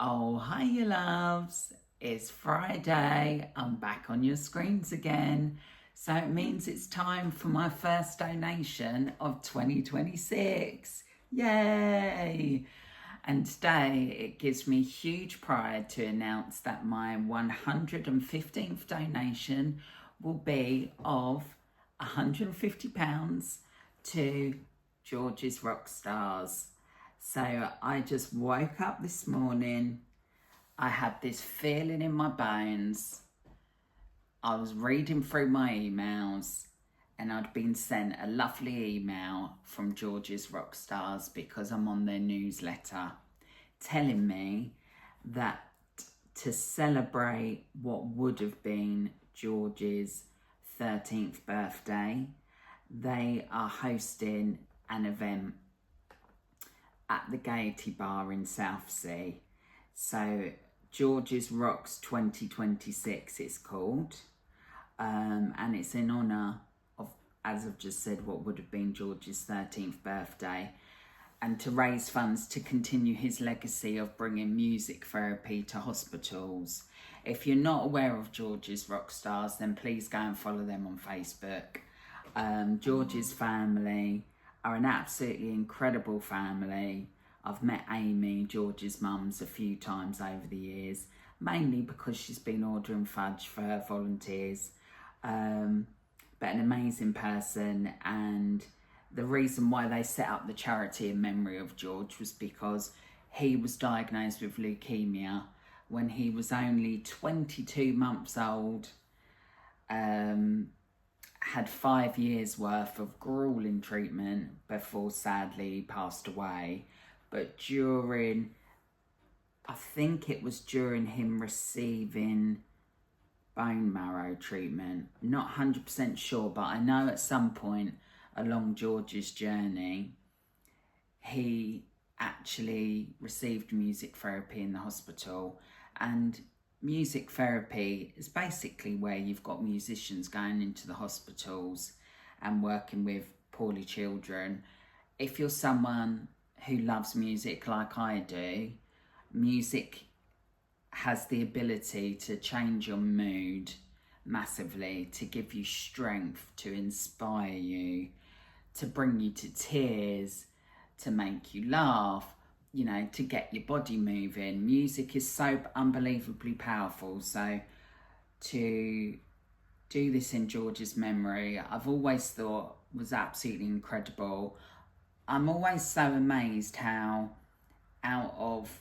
Oh, hi, you loves. It's Friday. I'm back on your screens again. So it means it's time for my first donation of 2026. Yay! And today it gives me huge pride to announce that my 115th donation will be of £150 to George's Rockstars. So I just woke up this morning. I had this feeling in my bones. I was reading through my emails and I'd been sent a lovely email from George's Rockstars because I'm on their newsletter telling me that to celebrate what would have been George's 13th birthday, they are hosting an event at the Gaiety Bar in Southsea. So George's Rocks 2026 it's called, and it's in honour of, as I've just said, what would have been George's 13th birthday, and to raise funds to continue his legacy of bringing music therapy to hospitals. If you're not aware of George's Rockstars, then please go and follow them on Facebook. George's family are an absolutely incredible family. I've met Amy, George's mums, a few times over the years, mainly because she's been ordering fudge for her volunteers. But an amazing person, and the reason why they set up the charity in memory of George was because he was diagnosed with leukemia when he was only 22 months old. Had 5 years worth of grueling treatment before sadly he passed away. But I think it was during him receiving bone marrow treatment, not 100% sure, but I know at some point along George's journey, he actually received music therapy in the hospital. And music therapy is basically where you've got musicians going into the hospitals and working with poorly children. If you're someone who loves music like I do, music has the ability to change your mood massively, to give you strength, to inspire you, to bring you to tears, to make you laugh, you know, to get your body moving. Music is so unbelievably powerful. So to do this in George's memory, I've always thought was absolutely incredible. I'm always so amazed how out of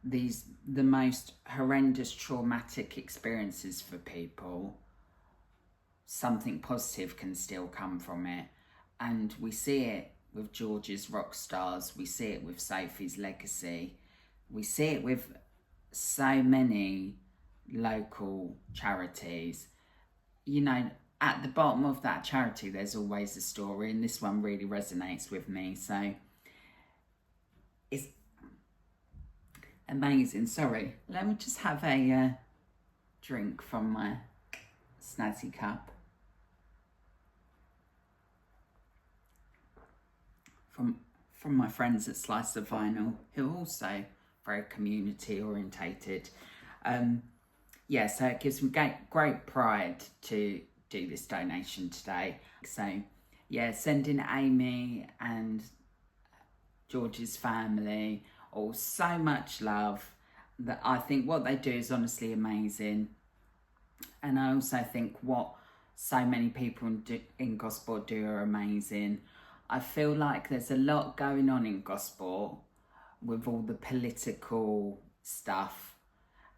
the most horrendous traumatic experiences for people, something positive can still come from it. And we see it with George's Rockstars, we see it with Sophie's legacy, we see it with so many local charities. You know, at the bottom of that charity there's always a story, and this one really resonates with me. So it's amazing. Sorry, let me just have a drink from my snazzy cup. From my friends at Slice of Vinyl, who are also very community orientated. Yeah, so it gives me great pride to do this donation today. So yeah, sending Amy and George's family all so much love. That I think what they do is honestly amazing. And I also think what so many people in Gosport do are amazing. I feel like there's a lot going on in Gosport with all the political stuff,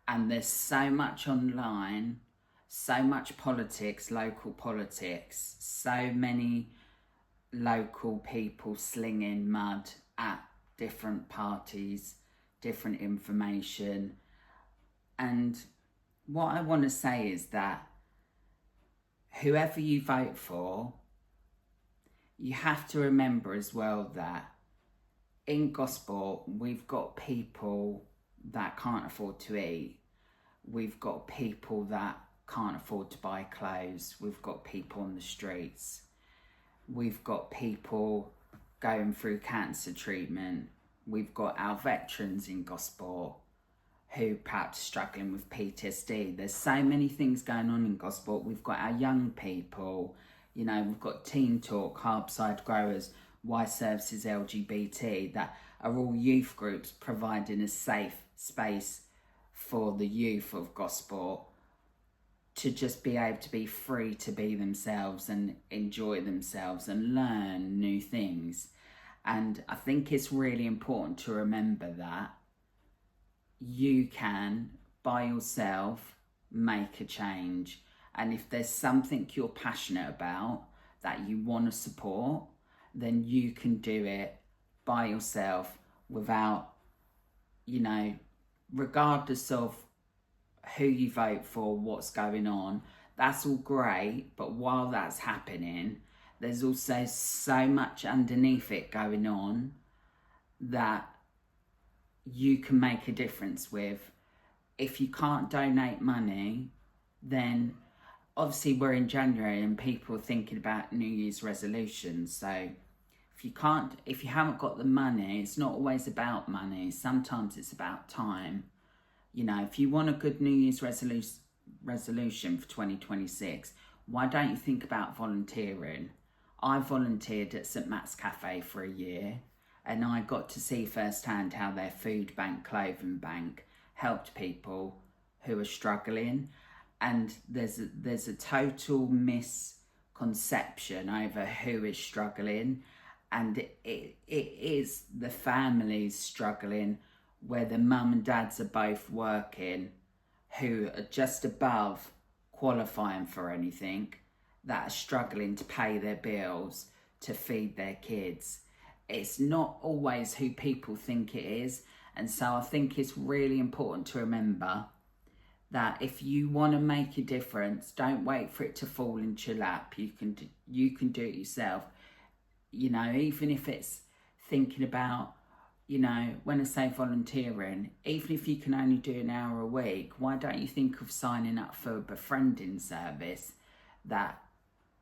and there's so much online, so much politics, local politics, so many local people slinging mud at different parties, different information. And what I want to say is that whoever you vote for, you have to remember as well that in Gosport, we've got people that can't afford to eat. We've got people that can't afford to buy clothes. We've got people on the streets. We've got people going through cancer treatment. We've got our veterans in Gosport who perhaps struggling with PTSD. There's so many things going on in Gosport. We've got our young people, you know, we've got Teen Talk, Harborside Growers, Y Services LGBT, that are all youth groups providing a safe space for the youth of Gosport to just be able to be free to be themselves and enjoy themselves and learn new things. And I think it's really important to remember that you can, by yourself, make a change. And if there's something you're passionate about that you want to support, then you can do it by yourself without, you know, regardless of who you vote for, what's going on. That's all great, but while that's happening, there's also so much underneath it going on that you can make a difference with. If you can't donate money, then obviously we're in January and people are thinking about New Year's resolutions. So if you haven't got the money, it's not always about money. Sometimes it's about time. You know, if you want a good New Year's resolution for 2026, why don't you think about volunteering? I volunteered at St Matt's Cafe for a year, and I got to see firsthand how their food bank, clothing bank helped people who are struggling. And there's a total misconception over who is struggling, and it is the families struggling where the mum and dads are both working, who are just above qualifying for anything, that are struggling to pay their bills, to feed their kids. It's not always who people think it is. And so I think it's really important to remember that if you want to make a difference, don't wait for it to fall into your lap. You can do it yourself. You know, even if it's thinking about, you know, when I say volunteering, even if you can only do an hour a week, why don't you think of signing up for a befriending service that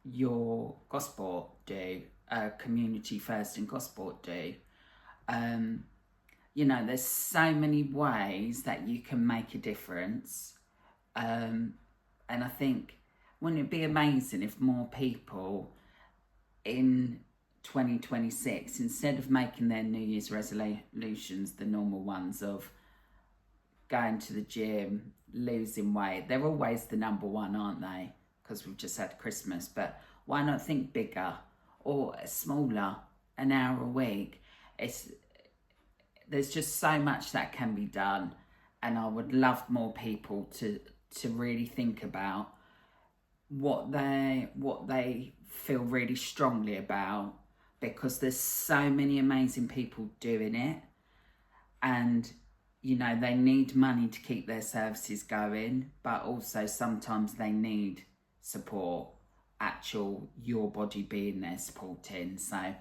your Gosport do, Community First in Gosport do? You know, there's so many ways that you can make a difference. And I think, wouldn't it be amazing if more people in 2026, instead of making their New Year's resolutions the normal ones of going to the gym, losing weight, they're always the number one, aren't they? Because we've just had Christmas. But why not think bigger or smaller, an hour a week? There's just so much that can be done, and I would love more people to really think about what they feel really strongly about, because there's so many amazing people doing it, and you know, they need money to keep their services going, but also sometimes they need support, actual your body being there supporting. So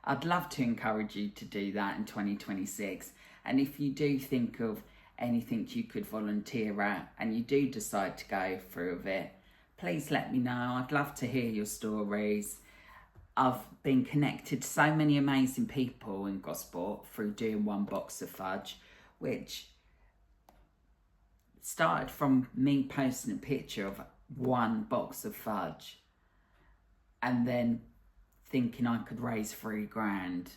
I'd love to encourage you to do that in 2026. And if you do think of anything you could volunteer at and you do decide to go through with it, please let me know. I'd love to hear your stories. I've been connected to so many amazing people in Gosport through doing One Box of Fudge, which started from me posting a picture of one box of fudge and then thinking I could raise £3,000,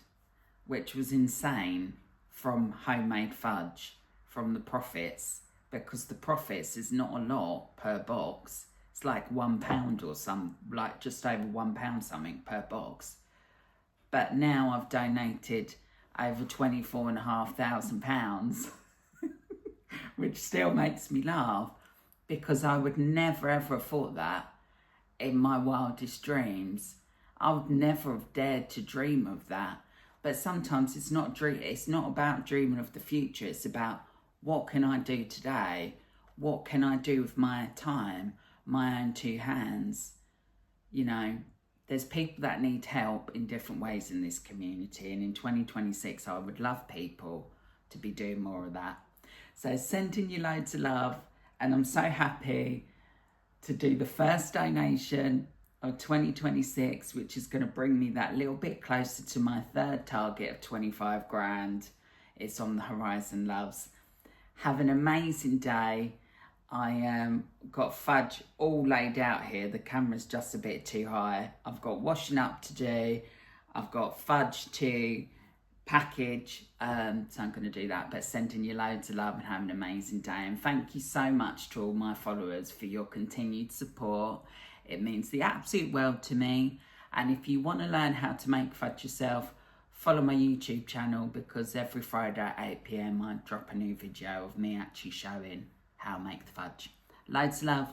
which was insane, from homemade fudge, from the profits, because the profits is not a lot per box. It's like £1 or like just over £1 something per box. But now I've donated over £24,500, which still makes me laugh, because I would never ever have thought that in my wildest dreams. I would never have dared to dream of that. But sometimes it's not about dreaming of the future. It's about, what can I do today? What can I do with my time, my own two hands? You know, there's people that need help in different ways in this community. And in 2026, I would love people to be doing more of that. So sending you loads of love. And I'm so happy to do the first donation of 2026, which is going to bring me that little bit closer to my third target of 25 grand. It's on the horizon, loves. Have an amazing day. I got fudge all laid out here. The camera's just a bit too high. I've got washing up to do. I've got fudge to package. So I'm going to do that. But sending you loads of love and have an amazing day. And thank you so much to all my followers for your continued support. It means the absolute world to me. And if you want to learn how to make fudge yourself, follow my YouTube channel, because every Friday at 8 PM I drop a new video of me actually showing how I make the fudge. Loads of love.